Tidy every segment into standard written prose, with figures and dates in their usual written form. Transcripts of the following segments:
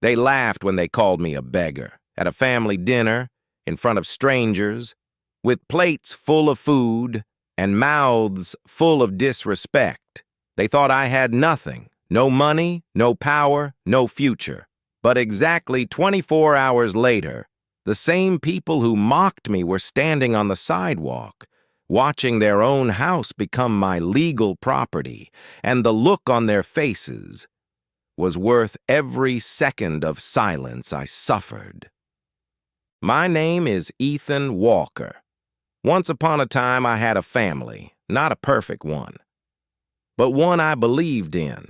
They laughed when they called me a beggar, at a family dinner, in front of strangers, with plates full of food and mouths full of disrespect. They thought I had nothing, no money, no power, no future. But exactly 24 hours later, the same people who mocked me were standing on the sidewalk, watching their own house become my legal property, and the look on their faces was worth every second of silence I suffered. My name is Ethan Walker. Once upon a time, I had a family, not a perfect one, but one I believed in.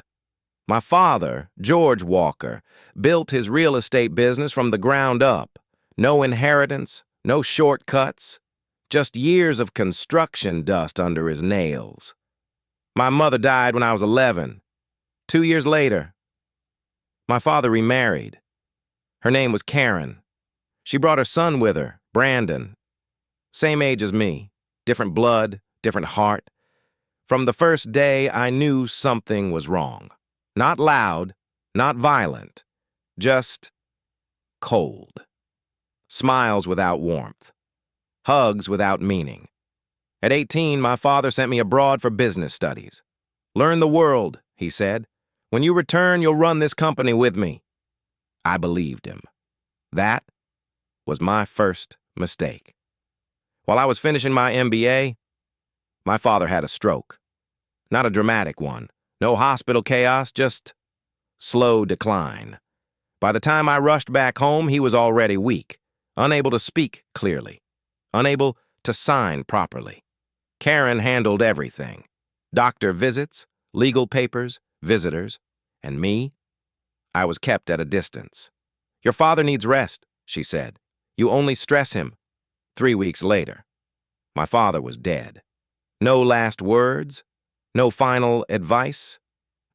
My father, George Walker, built his real estate business from the ground up. No inheritance, no shortcuts, just years of construction dust under his nails. My mother died when I was 11. 2 years later, my father remarried. Her name was Karen. She brought her son with her, Brandon. Same age as me, different blood, different heart. From the first day, I knew something was wrong. Not loud, not violent, just cold. Smiles without warmth. Hugs without meaning. At 18, my father sent me abroad for business studies. "Learn the world," he said. "When you return, you'll run this company with me." I believed him. That was my first mistake. While I was finishing my MBA, my father had a stroke. Not a dramatic one. No hospital chaos, just slow decline. By the time I rushed back home, he was already weak, unable to speak clearly, unable to sign properly. Karen handled everything. Doctor visits, legal papers, visitors, and me, I was kept at a distance. "Your father needs rest," she said. "You only stress him." 3 weeks later, my father was dead. No last words, no final advice,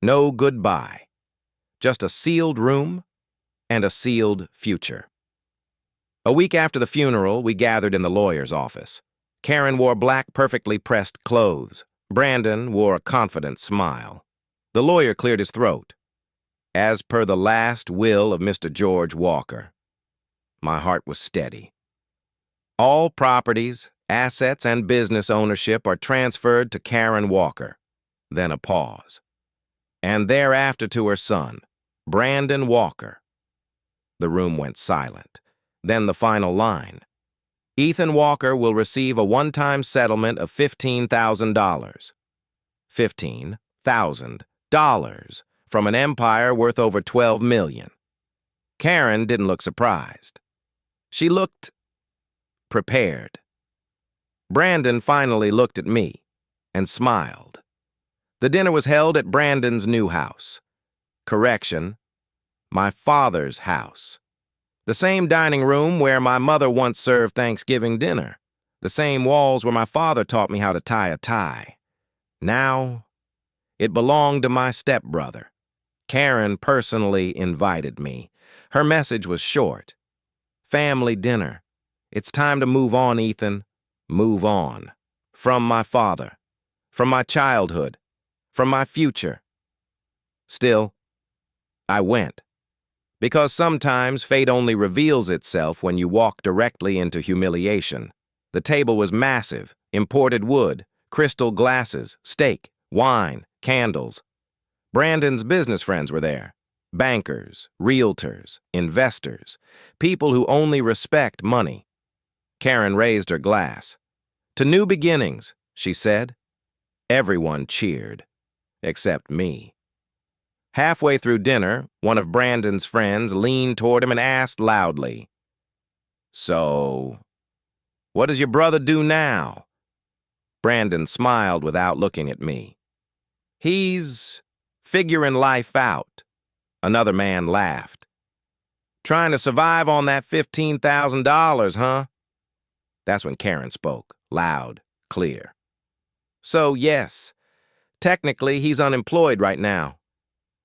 no goodbye. Just a sealed room and a sealed future. A week after the funeral, we gathered in the lawyer's office. Karen wore black, perfectly pressed clothes. Brandon wore a confident smile. The lawyer cleared his throat. "As per the last will of Mr. George Walker." My heart was steady. "All properties, assets, and business ownership are transferred to Karen Walker." Then a pause. "And thereafter to her son, Brandon Walker." The room went silent. Then the final line. "Ethan Walker will receive a one-time settlement of $15,000. $15,000 from an empire worth over $12 million. Karen didn't look surprised. She looked prepared. Brandon finally looked at me and smiled. The dinner was held at Brandon's new house. Correction, my father's house. The same dining room where my mother once served Thanksgiving dinner. The same walls where my father taught me how to tie a tie. Now, it belonged to my stepbrother. Karen personally invited me. Her message was short. "Family dinner. It's time to move on, Ethan. Move on. From my father. From my childhood. From my future." Still, I went. Because sometimes fate only reveals itself when you walk directly into humiliation. The table was massive, imported wood, crystal glasses, steak, wine, candles. Brandon's business friends were there. Bankers, realtors, investors, people who only respect money. Karen raised her glass. "To new beginnings," she said. Everyone cheered, except me. Halfway through dinner, one of Brandon's friends leaned toward him and asked loudly, "So, what does your brother do now?" Brandon smiled without looking at me. "He's figuring life out." Another man laughed. "Trying to survive on that $15,000, huh?" That's when Karen spoke, loud, clear. "So, yes, technically he's unemployed right now."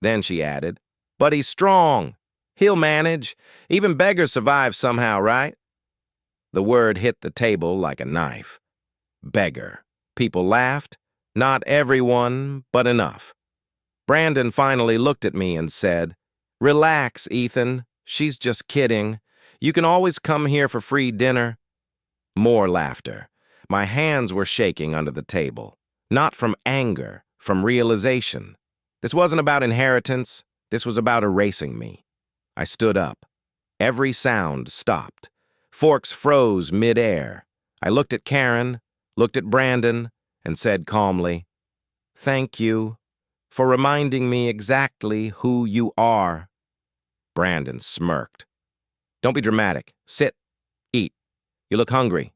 Then she added, "But he's strong. He'll manage. Even Beggar survives somehow, right?" The word hit the table like a knife. Beggar. People laughed. Not everyone, but enough. Brandon finally looked at me and said, Relax, Ethan. She's just kidding. You can always come here for free dinner. More laughter. My hands were shaking under the table. Not from anger, from realization. This wasn't about inheritance. This was about erasing me. I stood up. Every sound stopped. Forks froze mid-air. I looked at Karen, looked at Brandon, and said calmly, "Thank you for reminding me exactly who you are." Brandon smirked. "Don't be dramatic. Sit. Eat. You look hungry."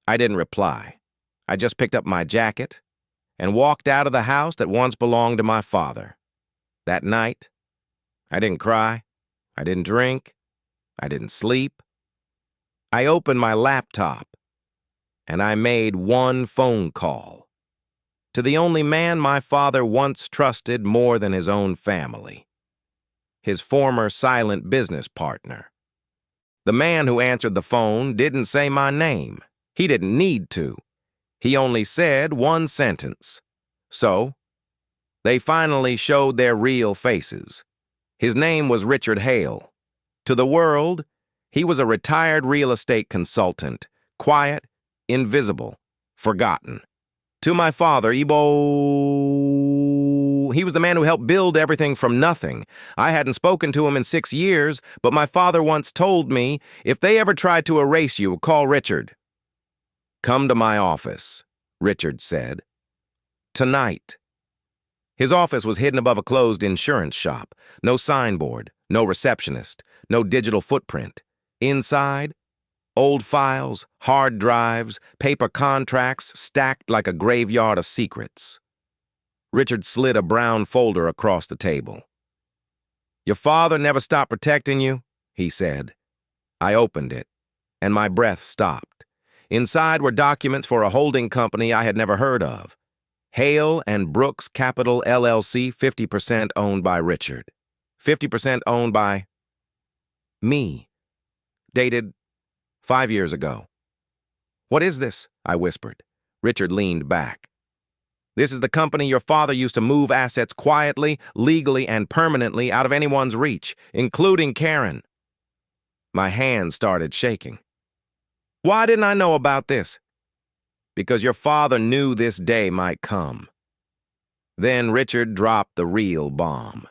I didn't reply. I just picked up my jacket and walked out of the house that once belonged to my father. That night, I didn't cry. I didn't drink. I didn't sleep. I opened my laptop and I made one phone call to the only man my father once trusted more than his own family, his former silent business partner. The man who answered the phone didn't say my name. He didn't need to. He only said one sentence. So, they finally showed their real faces. His name was Richard Hale. To the world, he was a retired real estate consultant, quiet, invisible, forgotten. To my father, he was the man who helped build everything from nothing. I hadn't spoken to him in 6 years, but my father once told me, if they ever tried to erase you, call Richard. "Come to my office," Richard said. "Tonight." His office was hidden above a closed insurance shop. No signboard, no receptionist, no digital footprint. Inside, old files, hard drives, paper contracts stacked like a graveyard of secrets. Richard slid a brown folder across the table. "Your father never stopped protecting you," he said. I opened it, and my breath stopped. Inside were documents for a holding company I had never heard of. Hale and Brooks Capital LLC, 50% owned by Richard. 50% owned by me. Dated 5 years ago. "What is this?" I whispered. Richard leaned back. "This is the company your father used to move assets quietly, legally, and permanently out of anyone's reach, including Karen." My hands started shaking. "Why didn't I know about this?" "Because your father knew this day might come." Then Richard dropped the real bomb.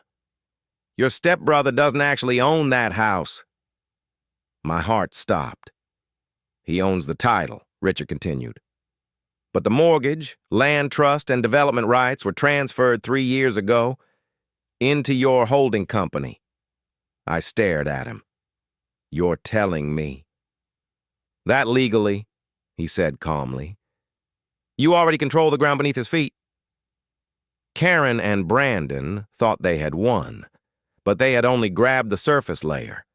"Your stepbrother doesn't actually own that house." My heart stopped. "He owns the title," Richard continued. "But the mortgage, land trust, and development rights were transferred 3 years ago into your holding company." I stared at him. "You're telling me?" "That legally," he said calmly. "You already control the ground beneath his feet." Karen and Brandon thought they had won, but they had only grabbed the surface layer.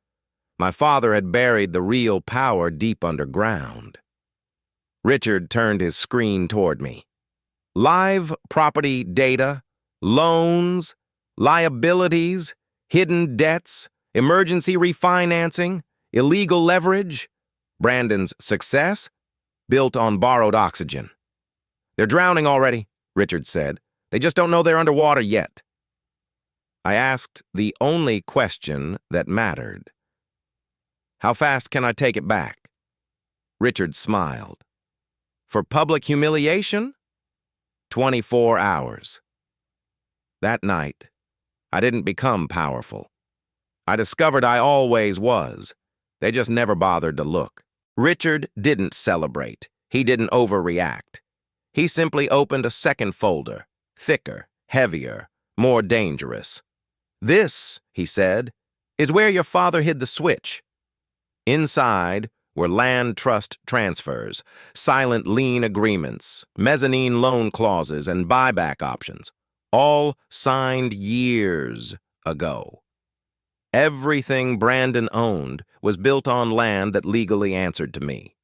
My father had buried the real power deep underground. Richard turned his screen toward me. "Live property data, loans, liabilities, hidden debts, emergency refinancing, illegal leverage. Brandon's success, built on borrowed oxygen." "They're drowning already," Richard said. "They just don't know they're underwater yet." I asked the only question that mattered. "How fast can I take it back?" Richard smiled. "For public humiliation? 24 hours. That night, I didn't become powerful. I discovered I always was. They just never bothered to look. Richard didn't celebrate. He didn't overreact. He simply opened a second folder, thicker, heavier, more dangerous. "This," he said, "is where your father hid the switch." Inside were land trust transfers, silent lien agreements, mezzanine loan clauses, and buyback options, all signed years ago. Everything Brandon owned was built on land that legally answered to me.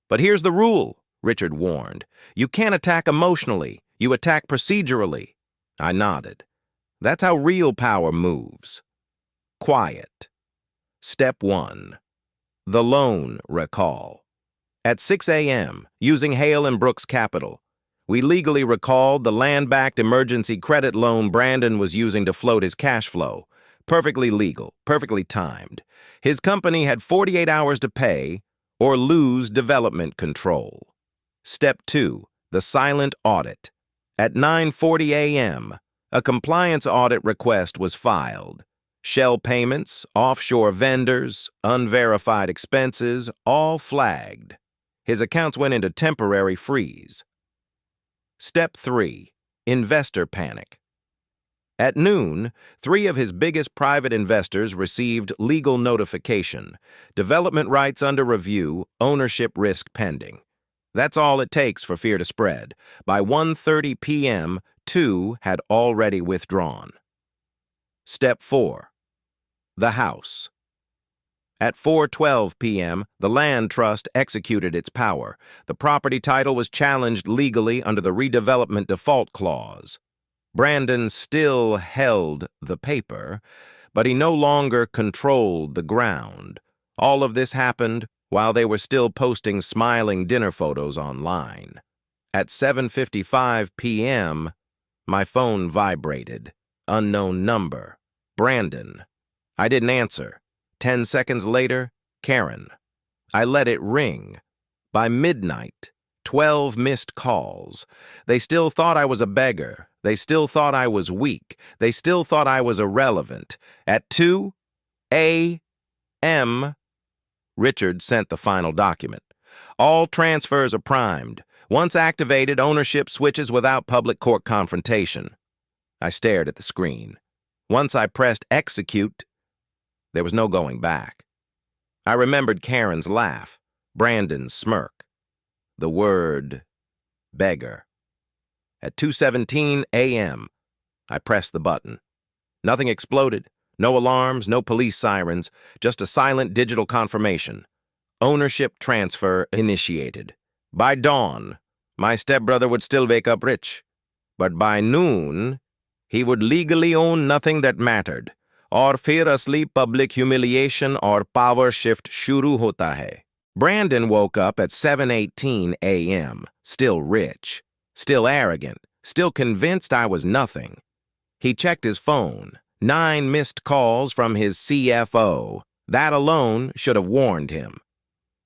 "But here's the rule," Richard warned. "You can't attack emotionally. You attack procedurally." I nodded. "That's how real power moves. Quiet." Step 1. The loan recall. At 6 a.m., using Hale and Brooks Capital, we legally recalled the land-backed emergency credit loan Brandon was using to float his cash flow, Perfectly legal, perfectly timed. His company had 48 hours to pay or lose development control. Step 2, the silent audit. At 9:40 a.m., a compliance audit request was filed. Shell payments, offshore vendors, unverified expenses, all flagged. His accounts went into temporary freeze. Step 3, investor panic. At noon, 3 of his biggest private investors received legal notification. Development rights under review, ownership risk pending. That's all it takes for fear to spread. By 1:30 p.m., 2 had already withdrawn. Step 4, the house. At 4:12 p.m., the land trust executed its power. The property title was challenged legally under the redevelopment default clause. Brandon still held the paper, but he no longer controlled the ground. All of this happened while they were still posting smiling dinner photos online. At 7:55 p.m., my phone vibrated. Unknown number. Brandon. I didn't answer. 10 seconds later, Karen. I let it ring. By midnight, 12 missed calls. They still thought I was a beggar. They still thought I was weak. They still thought I was irrelevant. At 2 a.m., Richard sent the final document. All transfers are primed. Once activated, ownership switches without public court confrontation. I stared at the screen. Once I pressed execute, there was no going back. I remembered Karen's laugh, Brandon's smirk, the word beggar. At 2:17 a.m., I pressed the button. Nothing exploded, no alarms, no police sirens, just a silent digital confirmation. Ownership transfer initiated. By dawn, my stepbrother would still wake up rich. But by noon, he would legally own nothing that mattered. और फिर असली public humiliation और power shift शुरू होता है. Brandon woke up at 7:18 a.m., still rich, still arrogant, still convinced I was nothing. He checked his phone. 9 missed calls from his CFO. That alone should have warned him.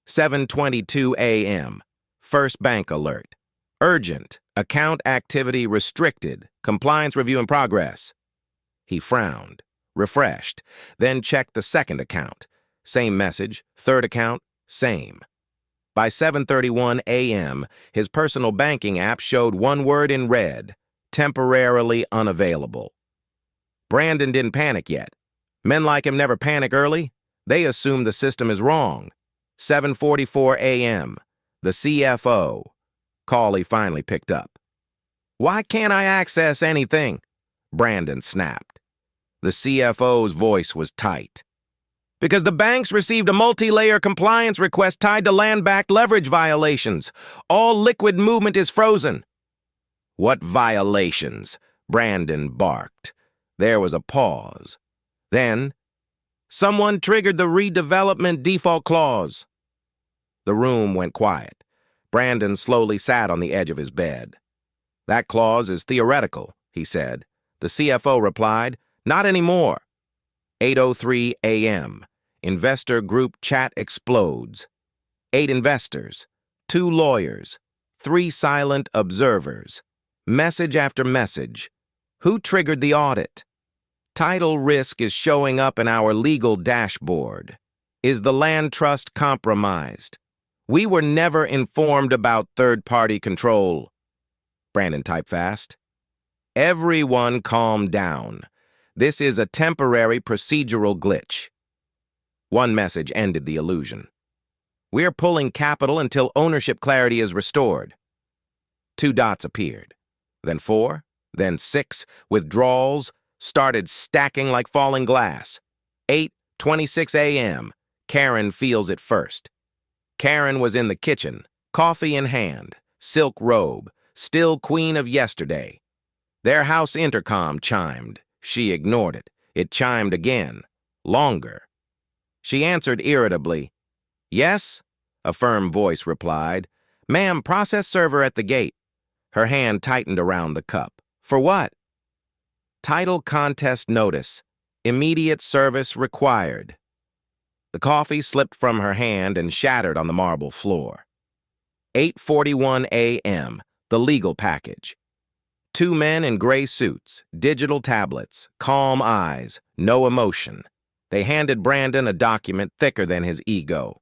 7:22 a.m., first bank alert. Urgent, account activity restricted, compliance review in progress. He frowned, refreshed, then checked the second account. Same message, third account, same. By 7:31 a.m., his personal banking app showed one word in red, temporarily unavailable. Brandon didn't panic yet. Men like him never panic early. They assume the system is wrong. 7:44 a.m., the CFO. Call he finally picked up. Why can't I access anything? Brandon snapped. The CFO's voice was tight. Because the banks received a multi-layer compliance request tied to land-backed leverage violations. All liquid movement is frozen. What violations? Brandon barked. There was a pause. Then, someone triggered the redevelopment default clause. The room went quiet. Brandon slowly sat on the edge of his bed. That clause is theoretical, he said. The CFO replied, not anymore. 8:03 a.m. Investor group chat explodes. 8 investors, 2 lawyers, 3 silent observers. Message after message. Who triggered the audit? Title risk is showing up in our legal dashboard. Is the land trust compromised? We were never informed about third-party control. Brandon typed fast. Everyone calm down. This is a temporary procedural glitch. One message ended the illusion. We're pulling capital until ownership clarity is restored. 2 dots appeared. Then 4, then 6. Withdrawals started stacking like falling glass. 8:26 a.m. Karen feels it first. Karen was in the kitchen, coffee in hand, silk robe, still queen of yesterday. Their house intercom chimed. She ignored it. It chimed again, longer. She answered irritably. Yes, a firm voice replied. Ma'am, process server at the gate. Her hand tightened around the cup. For what? Title contest notice. Immediate service required. The coffee slipped from her hand and shattered on the marble floor. 8:41 a.m., the legal package. Two men in gray suits, digital tablets, calm eyes, no emotion. They handed Brandon a document thicker than his ego.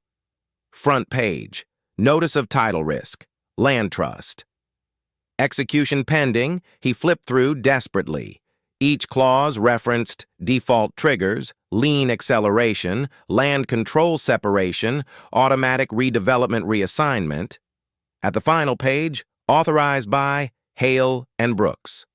Front page, notice of title risk, land trust. Execution pending, he flipped through desperately. Each clause referenced default triggers, lien acceleration, land control separation, automatic redevelopment reassignment. At the final page, authorized by Hale and Brooks.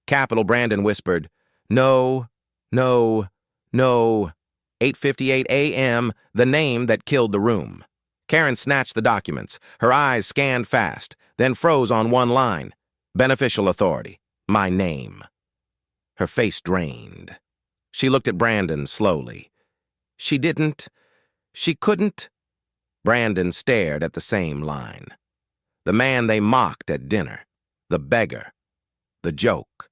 Capital Brandon whispered, "No, no, no." 8:58 a.m., the name that killed the room. Karen snatched the documents. Her eyes scanned fast, then froze on one line. Beneficial authority. My name. Her face drained. She looked at Brandon slowly. She couldn't. Brandon stared at the same line. The man they mocked at dinner, the beggar, the joke,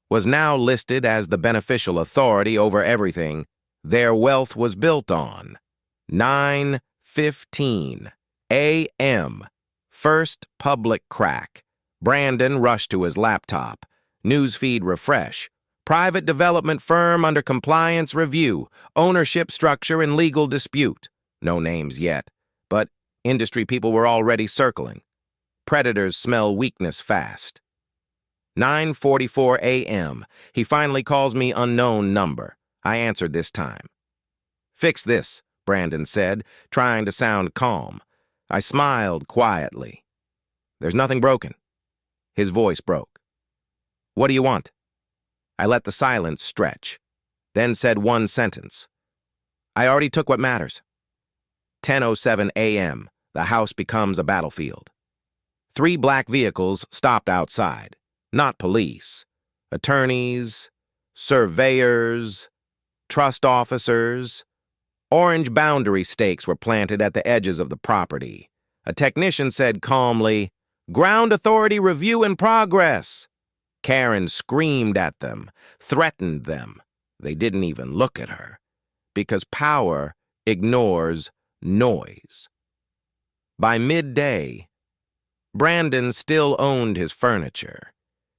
was now listed as the beneficial authority over everything their wealth was built on. 9:15 a.m. First public crack. Brandon rushed to his laptop. Newsfeed refresh. Private development firm under compliance review. Ownership structure and legal dispute. No names yet, but industry people were already circling. Predators smell weakness fast. 9:44 a.m. He finally calls me unknown number. I answered this time. "Fix this," Brandon said, trying to sound calm. I smiled quietly. "There's nothing broken." His voice broke. "What do you want?" I let the silence stretch, then said one sentence. "I already took what matters." 10:07 a.m. The house becomes a battlefield. 3 black vehicles stopped outside. Not police. Attorneys, surveyors, trust officers. Orange boundary stakes were planted at the edges of the property. A technician said calmly, "Ground authority review in progress." Karen screamed at them, threatened them. They didn't even look at her, because power ignores noise. By midday, Brandon still owned his furniture,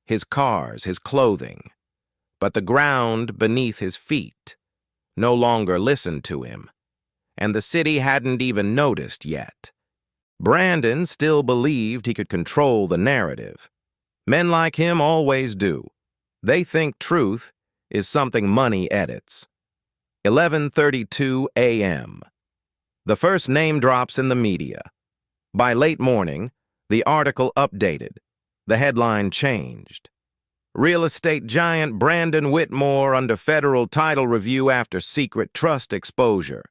his cars, his clothing, but the ground beneath his feet no longer listened to him, and the city hadn't even noticed yet. Brandon still believed he could control the narrative. Men like him always do. They think truth is something money edits. 11:32 a.m. The first name drops in the media. By late morning, the article updated. The headline changed. Real estate giant Brandon Whitmore under federal title review after secret trust exposure.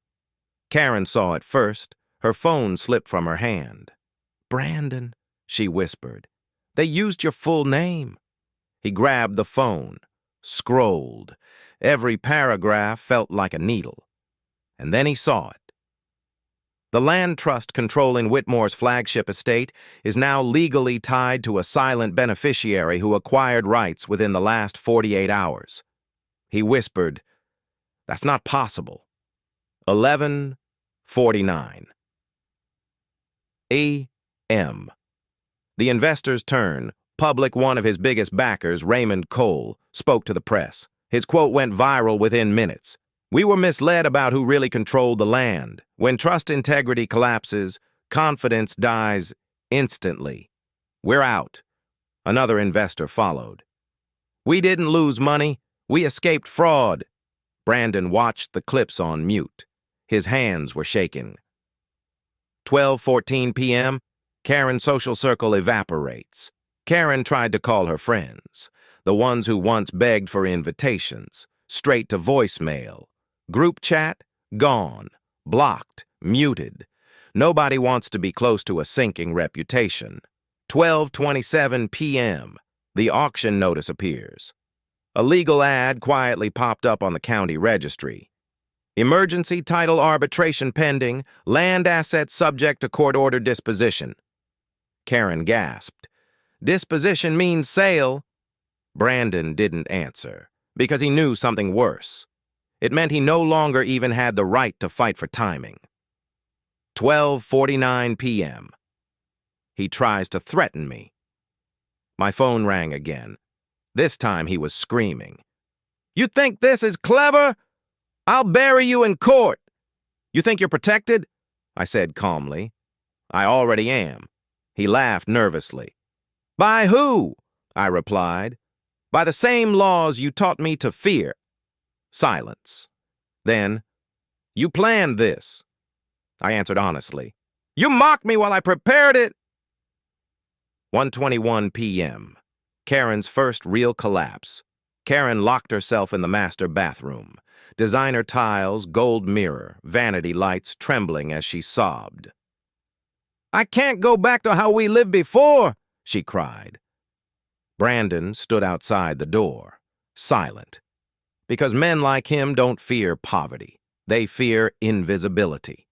Karen saw it first. Her phone slipped from her hand. "Brandon," she whispered. "They used your full name." He grabbed the phone, scrolled. Every paragraph felt like a needle. And then he saw it. The land trust controlling Whitmore's flagship estate is now legally tied to a silent beneficiary who acquired rights within the last 48 hours. He whispered, "That's not possible." 11:49 a.m. The investor's turn. Public, one of his biggest backers, Raymond Cole, spoke to the press. His quote went viral within minutes. "We were misled about who really controlled the land. When trust integrity collapses, confidence dies instantly. We're out." Another investor followed. "We didn't lose money. We escaped fraud." Brandon watched the clips on mute. His hands were shaking. 12:14 p.m., Karen's social circle evaporates. Karen tried to call her friends, the ones who once begged for invitations, straight to voicemail. Group chat, gone, blocked, muted. Nobody wants to be close to a sinking reputation. 12:27 p.m., the auction notice appears. A legal ad quietly popped up on the county registry. Emergency title arbitration pending, land assets subject to court-order disposition. Karen gasped. "Disposition means sale." Brandon didn't answer, because he knew something worse. It meant he no longer even had the right to fight for timing. 12:49 p.m. He tries to threaten me. My phone rang again. This time he was screaming. "You think this is clever? I'll bury you in court." "You think you're protected?" I said calmly. "I already am." He laughed nervously. "By who?" I replied. "By the same laws you taught me to fear." Silence. Then, "You planned this." I answered honestly. "You mocked me while I prepared it." 1:21 p.m. Karen's first real collapse. Karen locked herself in the master bathroom. Designer tiles, gold mirror, vanity lights trembling as she sobbed. "I can't go back to how we lived before," she cried. Brandon stood outside the door, silent. Because men like him don't fear poverty. They fear invisibility.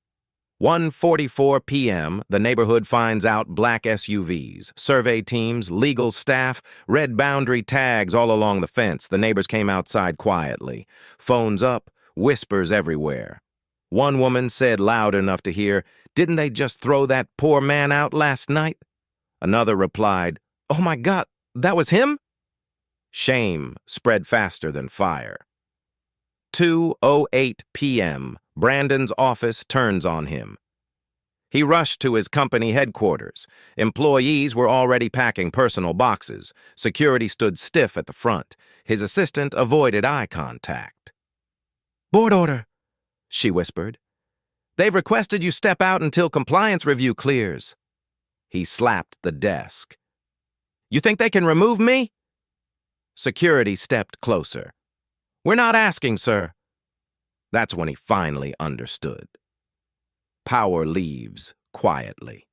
1:44 p.m., the neighborhood finds out black SUVs, survey teams, legal staff, red boundary tags all along the fence. The neighbors came outside quietly. Phones up, whispers everywhere. One woman said loud enough to hear, "Didn't they just throw that poor man out last night?" Another replied, "Oh my God, that was him?" Shame spread faster than fire. 2:08 p.m., Brandon's office turns on him. He rushed to his company headquarters. Employees were already packing personal boxes. Security stood stiff at the front. His assistant avoided eye contact. "Board order," she whispered. "They've requested you step out until compliance review clears." He slapped the desk. "You think they can remove me?" Security stepped closer. "We're not asking, sir." That's when he finally understood. Power leaves quietly.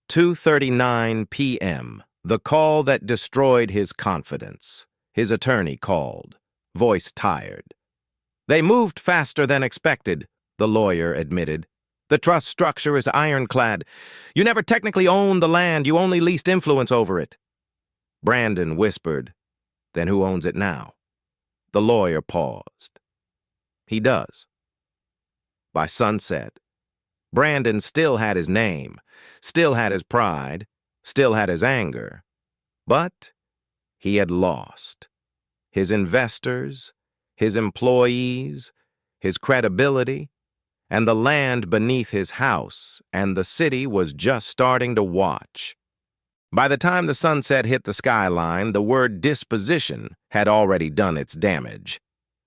2:39 p.m., the call that destroyed his confidence. His attorney called, voice tired. "They moved faster than expected," the lawyer admitted. "The trust structure is ironclad. You never technically owned the land, you only leased influence over it." Brandon whispered, "Then who owns it now?" The lawyer paused. "He does." By sunset, Brandon still had his name, still had his pride, still had his anger, but he had lost. His investors, his employees, his credibility, and the land beneath his house, and the city was just starting to watch. By the time the sunset hit the skyline, the word disposition had already done its damage.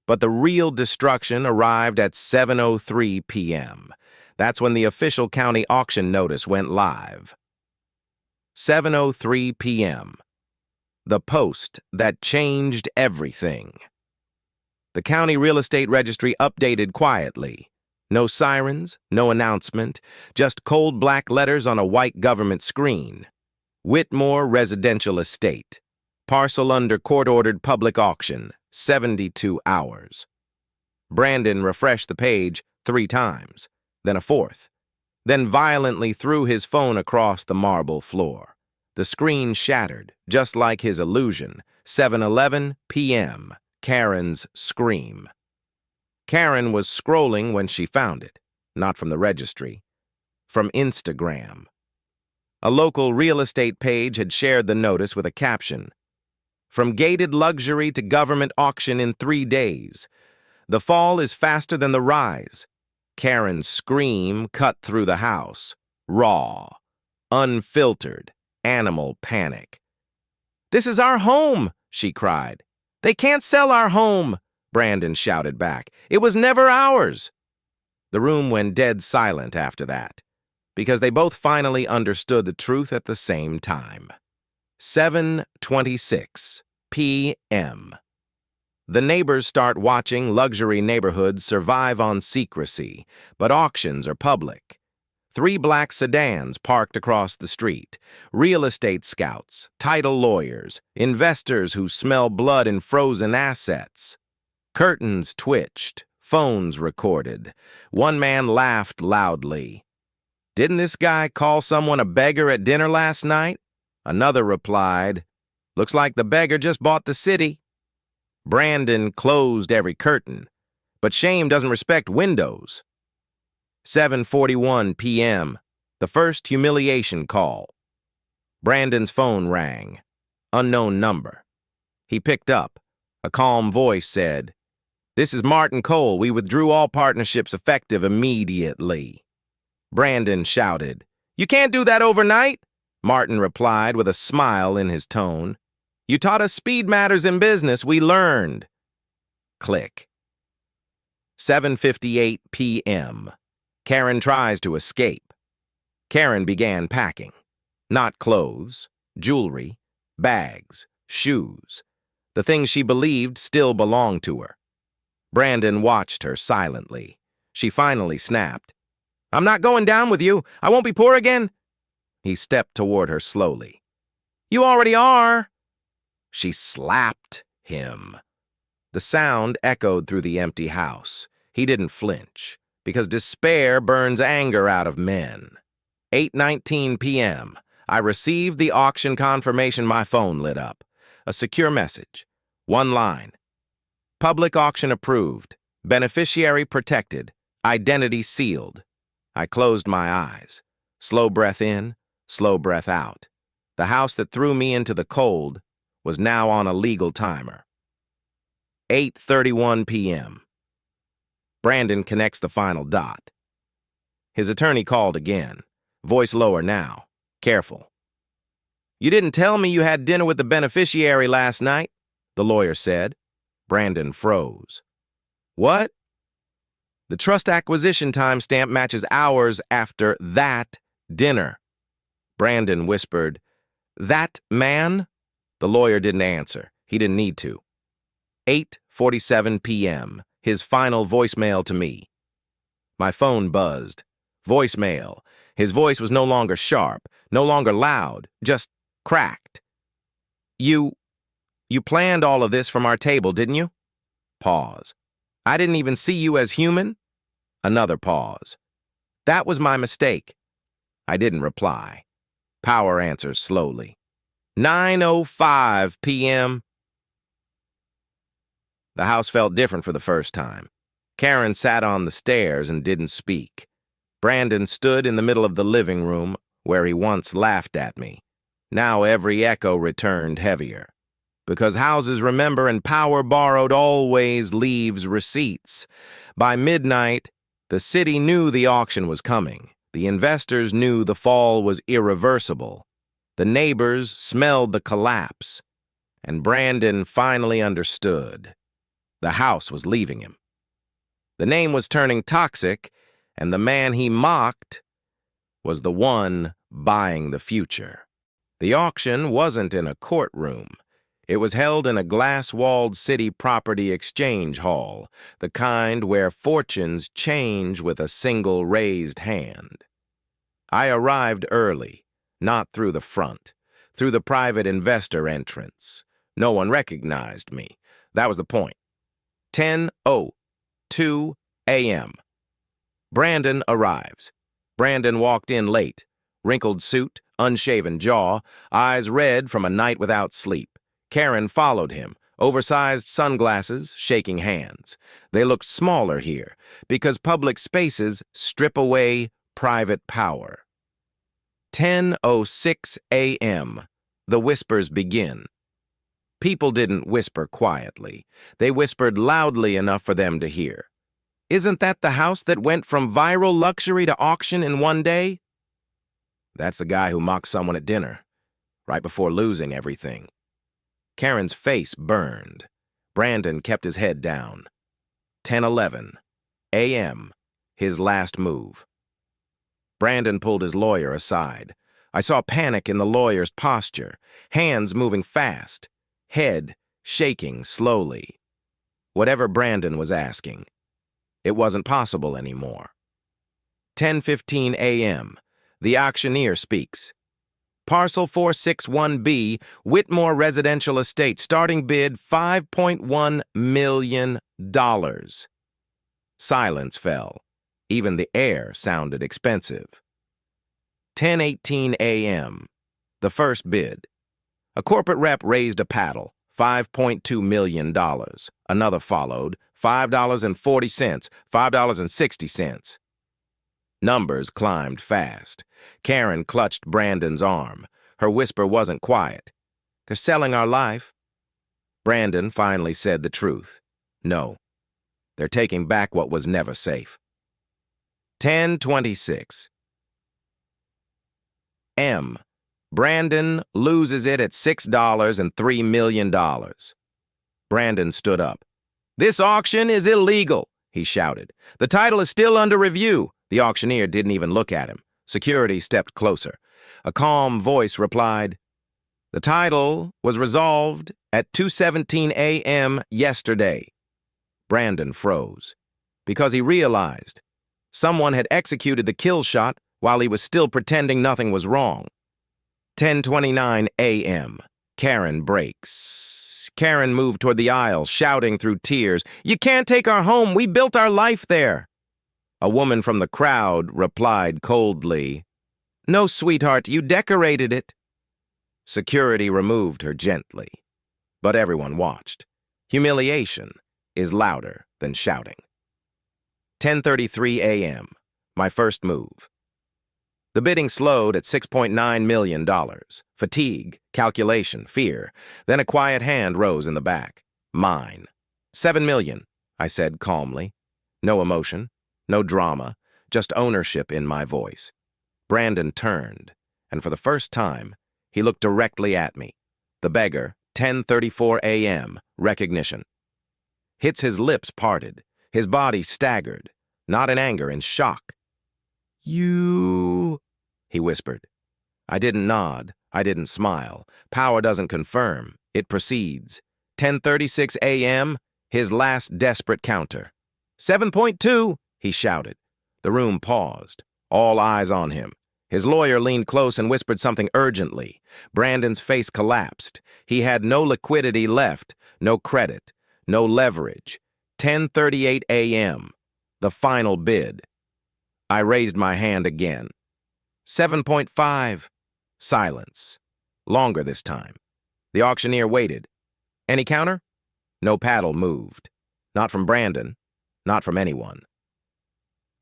But the real destruction arrived at 7:03 p.m. That's when the official county auction notice went live. 7:03 p.m. The post that changed everything. The county real estate registry updated quietly. No sirens, no announcement, just cold black letters on a white government screen. Whitmore Residential Estate. Parcel under court-ordered public auction. 72 hours. Brandon refreshed the page 3 times, then a 4th, then violently threw his phone across the marble floor. The screen shattered, just like his illusion. 7:11 p.m. Karen's scream. Karen was scrolling when she found it, not from the registry, from Instagram. A local real estate page had shared the notice with a caption, "From gated luxury to government auction in 3 days. The fall is faster than the rise." Karen's scream cut through the house. Raw. Unfiltered. Animal panic. "This is our home," she cried. "They can't sell our home," Brandon shouted back. "It was never ours." The room went dead silent after that, because they both finally understood the truth at the same time. 7:26 p.m. The neighbors start watching luxury neighborhoods survive on secrecy, but auctions are public. 3 black sedans parked across the street. Real estate scouts, title lawyers, investors who smell blood in frozen assets. Curtains twitched, phones recorded. One man laughed loudly. "Didn't this guy call someone a beggar at dinner last night?" Another replied, "Looks like the beggar just bought the city." Brandon closed every curtain. But shame doesn't respect windows. 7:41 p.m. The first humiliation call. Brandon's phone rang. Unknown number. He picked up. A calm voice said, "This is Martin Cole. We withdrew all partnerships effective immediately." Brandon shouted, "You can't do that overnight." Martin replied with a smile in his tone. "You taught us speed matters in business. We learned." Click. 7:58 p.m. Karen tries to escape. Karen began packing. Not clothes, jewelry, bags, shoes. The things she believed still belonged to her. Brandon watched her silently. She finally snapped, "I'm not going down with you. I won't be poor again." He stepped toward her slowly. "You already are." She slapped him. The sound echoed through the empty house. He didn't flinch, because despair burns anger out of men. 8:19 p.m. I received the auction confirmation. My phone lit up. A secure message. One line. Public auction approved. Beneficiary protected. Identity sealed. I closed my eyes. Slow breath in, slow breath out. The house that threw me into the cold was now on a legal timer. 8:31 p.m. Brandon connects the final dot. His attorney called again. Voice lower now. Careful. "You didn't tell me you had dinner with the beneficiary last night," the lawyer said. Brandon froze. "What?" "The trust acquisition timestamp matches hours after that dinner." Brandon whispered, "That man?" The lawyer didn't answer. He didn't need to. 8:47 p.m. His final voicemail to me. My phone buzzed. Voicemail. His voice was no longer sharp, no longer loud, just cracked. You planned all of this from our table, didn't you?" Pause. "I didn't even see you as human?" Another pause. "That was my mistake." I didn't reply. Power answers slowly. 9:05 p.m. The house felt different for the first time. Karen sat on the stairs and didn't speak. Brandon stood in the middle of the living room where he once laughed at me. Now every echo returned heavier. Because houses remember and power borrowed always leaves receipts. By midnight, the city knew the auction was coming. The investors knew the fall was irreversible. The neighbors smelled the collapse. And Brandon finally understood. The house was leaving him. The name was turning toxic, and the man he mocked was the one buying the future. The auction wasn't in a courtroom. It was held in a glass-walled city property exchange hall, the kind where fortunes change with a single raised hand. I arrived early, not through the front, through the private investor entrance. No one recognized me. That was the point. 10:02 a.m. Brandon arrives. Brandon walked in late, wrinkled suit, unshaven jaw, eyes red from a night without sleep. Karen followed him, oversized sunglasses, shaking hands. They looked smaller here, because public spaces strip away private power. 10:06 a.m. The whispers begin. People didn't whisper quietly. They whispered loudly enough for them to hear. "Isn't that the house that went from viral luxury to auction in one day?" That's the guy who mocked someone at dinner, right before losing everything. Karen's face burned. Brandon kept his head down. 10:11 a.m. His last move. Brandon pulled his lawyer aside. I saw panic in the lawyer's posture, hands moving fast, head shaking slowly. Whatever Brandon was asking, it wasn't possible anymore. 10:15 a.m. The auctioneer speaks. Parcel 461B, Whitmore Residential Estate, starting bid $5.1 million. Silence fell. Even the air sounded expensive. 10:18 a.m. The first bid. A corporate rep raised a paddle, $5.2 million. Another followed, $5.40, $5.60. Numbers climbed fast. Karen clutched Brandon's arm. Her whisper wasn't quiet. "They're selling our life." Brandon finally said the truth. "No, they're taking back what was never safe." 10:26. M. Brandon loses it at $6 and $3 million. Brandon stood up. "This auction is illegal," he shouted. "The title is still under review." The auctioneer didn't even look at him. Security stepped closer. A calm voice replied, "The title was resolved at 2:17 a.m. yesterday." Brandon froze, because he realized someone had executed the kill shot while he was still pretending nothing was wrong. 10:29 a.m. Karen breaks. Karen moved toward the aisle, shouting through tears, "You can't take our home. We built our life there." A woman from the crowd replied coldly, "No, sweetheart, you decorated it." Security removed her gently, but everyone watched. Humiliation is louder than shouting. 10:33 a.m. My first move. The bidding slowed at $6.9 million. Fatigue, calculation, fear. Then a quiet hand rose in the back. Mine. $7 million, I said calmly. No emotion, no drama, just ownership in my voice. Brandon turned, and for the first time, he looked directly at me. The beggar, 10:34 a.m., recognition. His lips parted, his body staggered, not in anger, in shock. "You," he whispered. I didn't nod, I didn't smile. Power doesn't confirm, it proceeds. 10:36 a.m., his last desperate counter. 7.2, he shouted. The room paused, all eyes on him. His lawyer leaned close and whispered something urgently. Brandon's face collapsed. He had no liquidity left, no credit, no leverage. 10:38 a.m., the final bid. I raised my hand again. 7.5. Silence. Longer this time. The auctioneer waited. Any counter? No paddle moved. Not from Brandon. Not from anyone.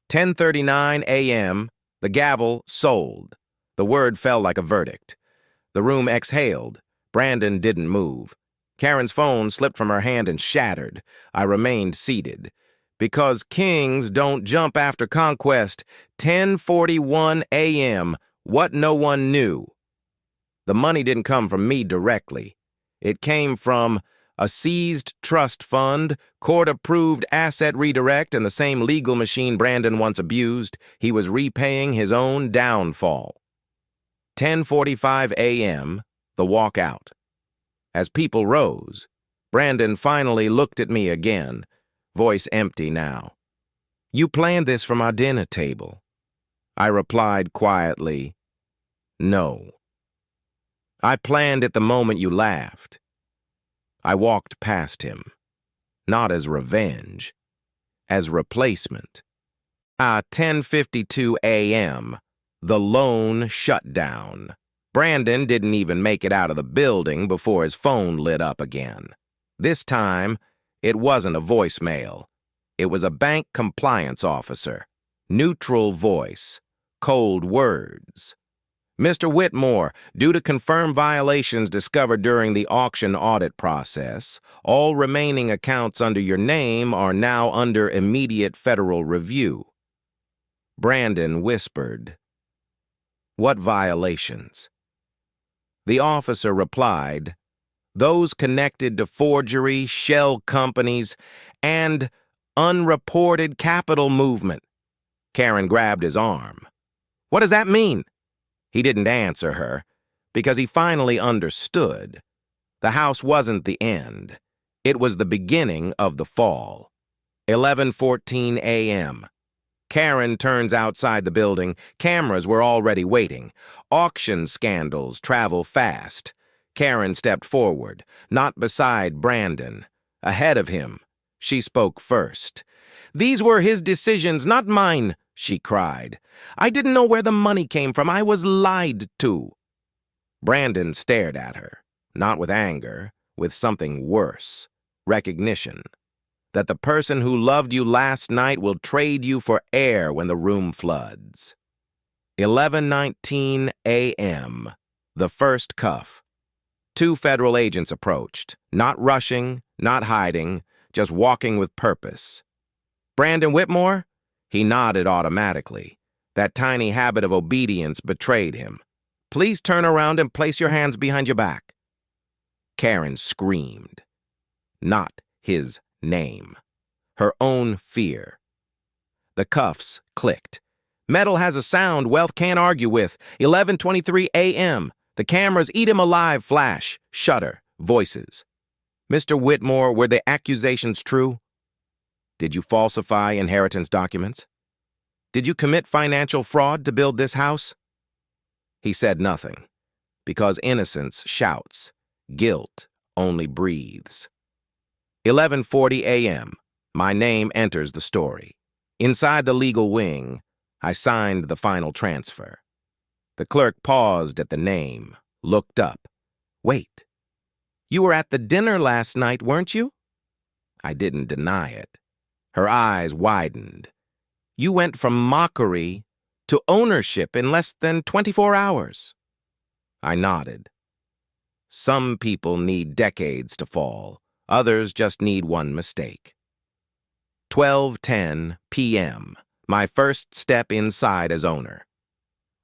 10:39 a.m., the gavel sold. The word fell like a verdict. The room exhaled. Brandon didn't move. Karen's phone slipped from her hand and shattered. I remained seated. Because kings don't jump after conquest. 10:41 a.m., what no one knew. The money didn't come from me directly. It came from a seized trust fund, court-approved asset redirect, and the same legal machine Brandon once abused. He was repaying his own downfall. 10:45 a.m., the walk out. As people rose, Brandon finally looked at me again, voice empty now. You planned this from our dinner table. I replied quietly, no. I planned it the moment you laughed. I walked past him, not as revenge, as replacement. 10:52 a.m., the lone shutdown. Brandon didn't even make it out of the building before his phone lit up again. This time, it wasn't a voicemail. It was a bank compliance officer. Neutral voice. Cold words. Mr. Whitmore, due to confirmed violations discovered during the auction audit process, all remaining accounts under your name are now under immediate federal review. Brandon whispered, What violations? The officer replied, Those connected to forgery, shell companies, and unreported capital movement. Karen grabbed his arm. What does that mean? He didn't answer her, because he finally understood. The house wasn't the end. It was the beginning of the fall. 11:14 a.m. Karen turns outside the building. Cameras were already waiting. Auction scandals travel fast. Karen stepped forward, not beside Brandon. Ahead of him, she spoke first. These were his decisions, not mine, she cried. I didn't know where the money came from. I was lied to. Brandon stared at her, not with anger, with something worse, recognition. that the person who loved you last night will trade you for air when the room floods. 11:19 a.m. The first cuff. 2 federal agents approached, not rushing, not hiding, just walking with purpose. Brandon Whitmore? He nodded automatically. That tiny habit of obedience betrayed him. Please turn around and place your hands behind your back. Karen screamed. Not his name. Her own fear. The cuffs clicked. Metal has a sound wealth can't argue with. 11:23 a.m. The cameras eat him alive flash, shudder, voices. Mr. Whitmore, were the accusations true? Did you falsify inheritance documents? Did you commit financial fraud to build this house? He said nothing, because innocence shouts, guilt only breathes. 11:40 a.m. My name enters the story. Inside the legal wing, I signed the final transfer. The clerk paused at the name, looked up. Wait, you were at the dinner last night, weren't you? I didn't deny it. Her eyes widened. You went from mockery to ownership in less than 24 hours. I nodded. Some people need decades to fall. Others just need one mistake. 12:10 p.m. My first step inside as owner.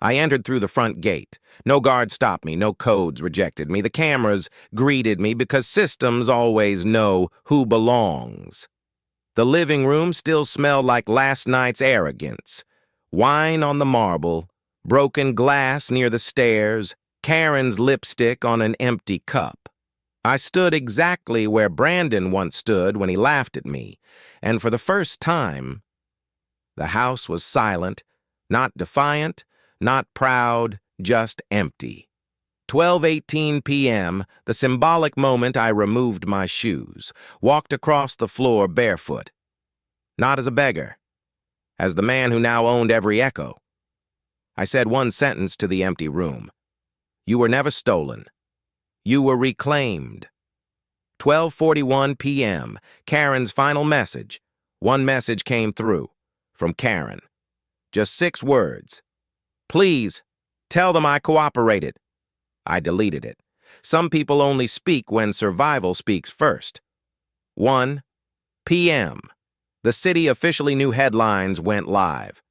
I entered through the front gate. No guard stopped me, no codes rejected me. The cameras greeted me because systems always know who belongs. The living room still smelled like last night's arrogance. Wine on the marble, broken glass near the stairs, Karen's lipstick on an empty cup. I stood exactly where Brandon once stood when he laughed at me, and for the first time, the house was silent, not defiant, not proud, just empty. 12:18 p.m., the symbolic moment I removed my shoes, walked across the floor barefoot. Not as a beggar, as the man who now owned every echo. I said one sentence to the empty room. You were never stolen. You were reclaimed. 12:41 p.m., Karen's final message. One message came through, from Karen. Just 6 words. Please, tell them I cooperated. I deleted it. Some people only speak when survival speaks first. 1 p.m. The city officially new headlines went live.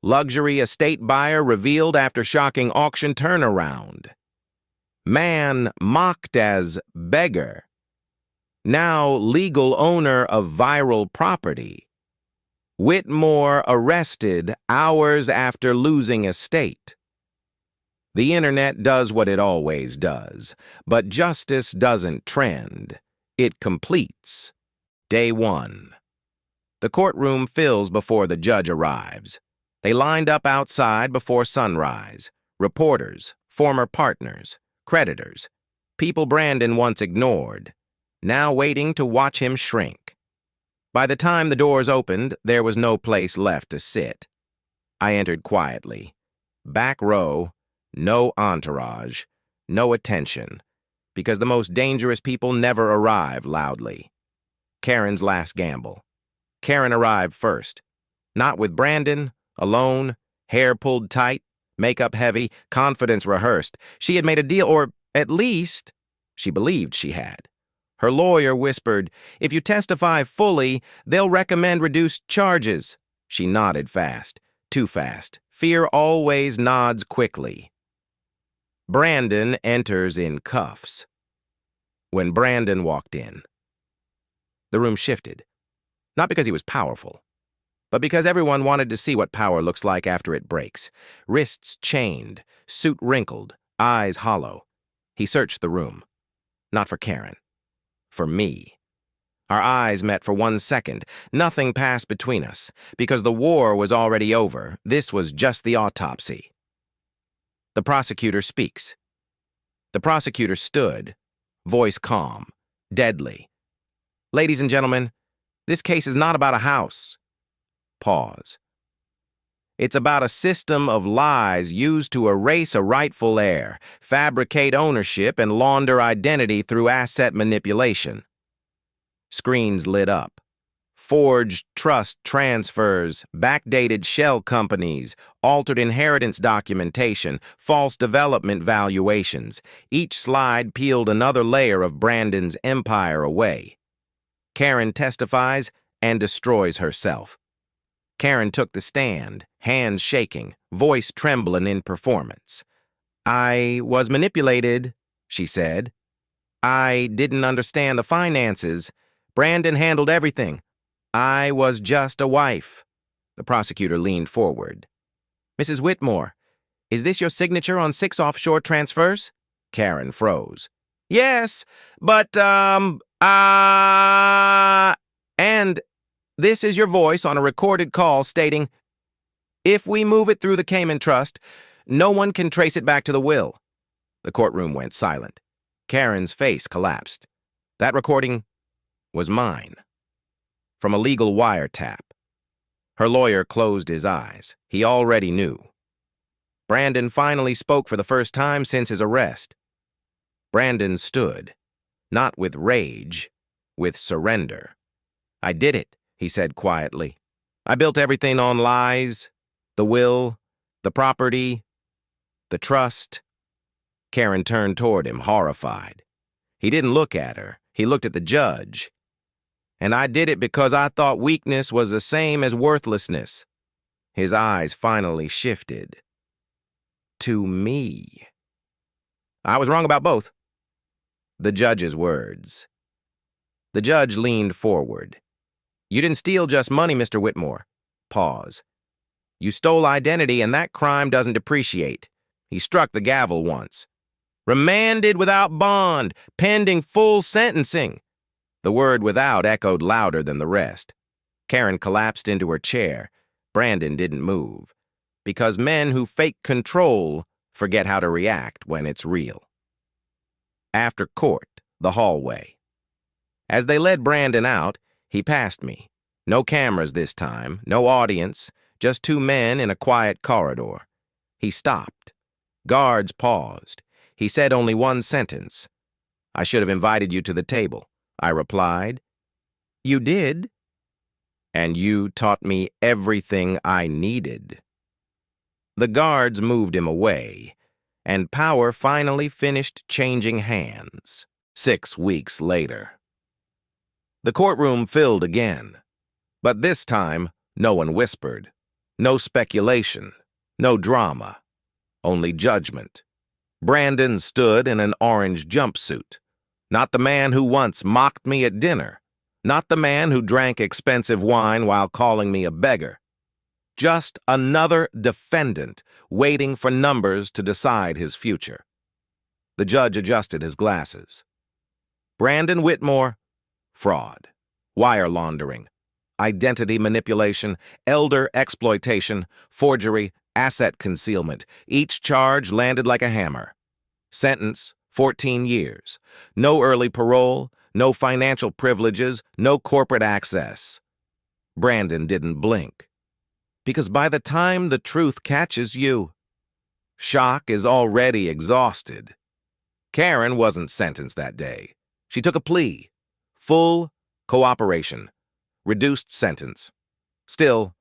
Luxury estate buyer revealed after shocking auction turnaround. Man mocked as beggar. Now legal owner of viral property. Whitmore arrested hours after losing estate. The internet does what it always does, but justice doesn't trend. It completes. Day 1. The courtroom fills before the judge arrives. They lined up outside before sunrise. Reporters, former partners, creditors, people Brandon once ignored, now waiting to watch him shrink. By the time the doors opened, there was no place left to sit. I entered quietly. Back row, no entourage, no attention, because the most dangerous people never arrive loudly. Karen's last gamble. Karen arrived first. Not with Brandon, alone, hair pulled tight, makeup heavy, confidence rehearsed. She had made a deal, or at least she believed she had. Her lawyer whispered, if you testify fully, they'll recommend reduced charges. She nodded fast, too fast. Fear always nods quickly. Brandon enters in cuffs. When Brandon walked in, the room shifted. Not because he was powerful, but because everyone wanted to see what power looks like after it breaks. Wrists chained, suit wrinkled, eyes hollow. He searched the room. Not for Karen. For me. Our eyes met for 1 second. Nothing passed between us. Because the war was already over, this was just the autopsy. The prosecutor speaks. The prosecutor stood, voice calm, deadly. Ladies and gentlemen, this case is not about a house. Pause. It's about a system of lies used to erase a rightful heir, fabricate ownership, and launder identity through asset manipulation. Screens lit up. forged trust transfers, backdated shell companies, altered inheritance documentation, false development valuations. Each slide peeled another layer of Brandon's empire away. Karen testifies and destroys herself. Karen took the stand, hands shaking, voice trembling in performance. "I was manipulated," she said. "I didn't understand the finances. Brandon handled everything. I was just a wife." The prosecutor leaned forward. "Mrs. Whitmore, is this your signature on 6 offshore transfers?" Karen froze. "Yes, but, And this is your voice on a recorded call stating, 'If we move it through the Cayman Trust, no one can trace it back to the will.'" The courtroom went silent. Karen's face collapsed. That recording was mine. From a legal wiretap. Her lawyer closed his eyes. He already knew. Brandon finally spoke for the first time since his arrest. Brandon stood, not with rage, with surrender. "I did it," he said quietly. "I built everything on lies, the will, the property, the trust." Karen turned toward him, horrified. He didn't look at her. He looked at the judge. "And I did it because I thought weakness was the same as worthlessness." His eyes finally shifted. "To me." "I was wrong about both." The judge's words. The judge leaned forward. "You didn't steal just money, Mr. Whitmore." Pause. "You stole identity, and that crime doesn't depreciate." He struck the gavel once. "Remanded without bond, pending full sentencing." The word "without" echoed louder than the rest. Karen collapsed into her chair. Brandon didn't move. Because men who fake control forget how to react when it's real. After court, the hallway. As they led Brandon out, he passed me. No cameras this time, no audience, just 2 men in a quiet corridor. He stopped. Guards paused. He said only one sentence. "I should have invited you to the table," I replied. "You did?" "And you taught me everything I needed." The guards moved him away, and power finally finished changing hands. 6 weeks later. The courtroom filled again, but this time no one whispered. No speculation, no drama, only judgment. Brandon stood in an orange jumpsuit. Not the man who once mocked me at dinner. Not the man who drank expensive wine while calling me a beggar. Just another defendant waiting for numbers to decide his future. The judge adjusted his glasses. Brandon Whitmore, fraud, wire laundering, identity manipulation, elder exploitation, forgery, asset concealment. Each charge landed like a hammer. Sentence, 14 years. No early parole, no financial privileges, no corporate access. Brandon didn't blink. Because by the time the truth catches you, shock is already exhausted. Karen wasn't sentenced that day. She took a plea. Full cooperation. Reduced sentence. Still,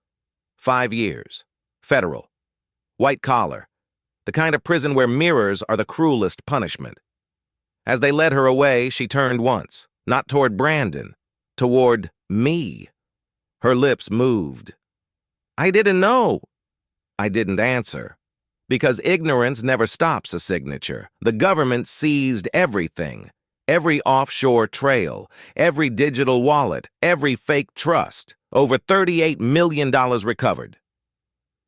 5 years. Federal. White collar. The kind of prison where mirrors are the cruelest punishment. As they led her away, she turned once, not toward Brandon, toward me. Her lips moved. "I didn't know." I didn't answer. Because ignorance never stops a signature. The government seized everything. Every offshore trail, every digital wallet, every fake trust. Over $38 million recovered.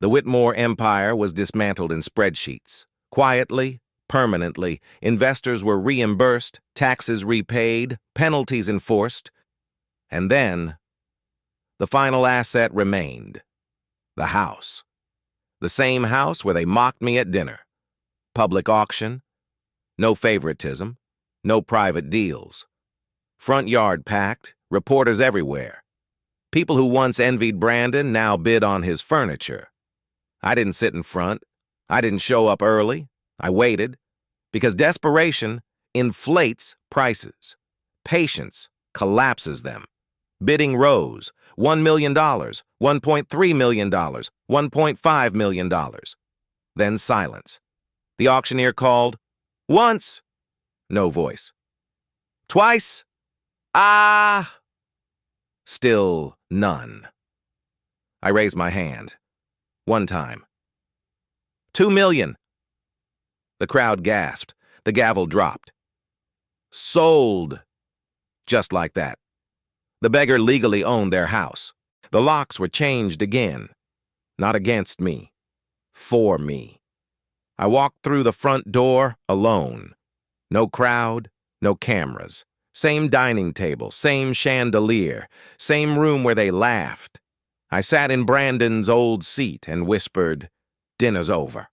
The Whitmore empire was dismantled in spreadsheets. Quietly, permanently, investors were reimbursed, taxes repaid, penalties enforced. And then, the final asset remained. The house. The same house where they mocked me at dinner. Public auction. No favoritism. No private deals. Front yard packed, reporters everywhere. People who once envied Brandon now bid on his furniture. I didn't sit in front. I didn't show up early. I waited. Because desperation inflates prices. Patience collapses them. Bidding rose. $1 million, $1.3 million, $1.5 million. Then silence. The auctioneer called, "Once." No voice. "Twice." "Ah." Still none. I raised my hand. One time. $2 million. The crowd gasped. The gavel dropped. Sold. Just like that. The beggar legally owned their house. The locks were changed again. Not against me. For me. I walked through the front door alone. No crowd, no cameras. Same dining table, same chandelier, same room where they laughed. I sat in Brandon's old seat and whispered, "Dinner's over."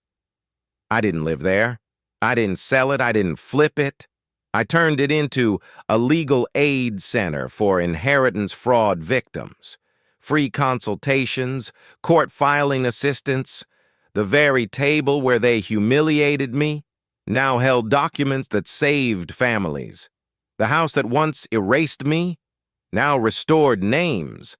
I didn't live there. I didn't sell it. I didn't flip it. I turned it into a legal aid center for inheritance fraud victims. Free consultations, court filing assistance. The very table where they humiliated me now held documents that saved families. The house that once erased me now restored names.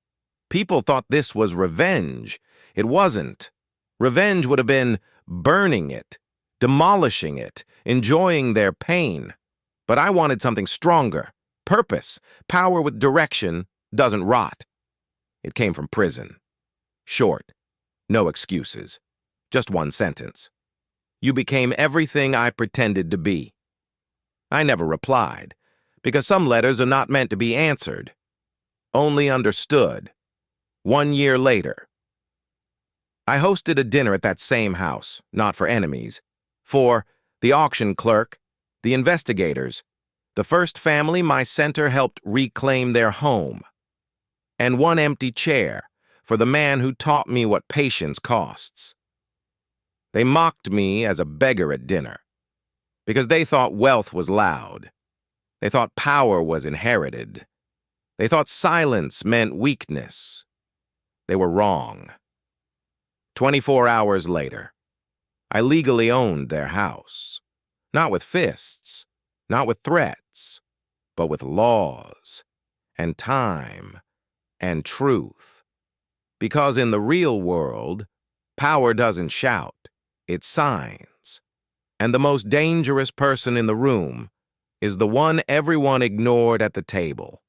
People thought this was revenge. It wasn't. Revenge would have been burning it, demolishing it, enjoying their pain. But I wanted something stronger. Purpose, power with direction, doesn't rot. It came from prison. Short. No excuses. Just one sentence. "You became everything I pretended to be." I never replied, because some letters are not meant to be answered. Only understood. 1 year later. I hosted a dinner at that same house, not for enemies. For the auction clerk, the investigators, the first family my center helped reclaim their home. And one empty chair for the man who taught me what patience costs. They mocked me as a beggar at dinner because they thought wealth was loud. They thought power was inherited. They thought silence meant weakness. They were wrong. 24 hours later, I legally owned their house. Not with fists, not with threats, but with laws and time and truth. Because in the real world, power doesn't shout, it signs. And the most dangerous person in the room is the one everyone ignored at the table.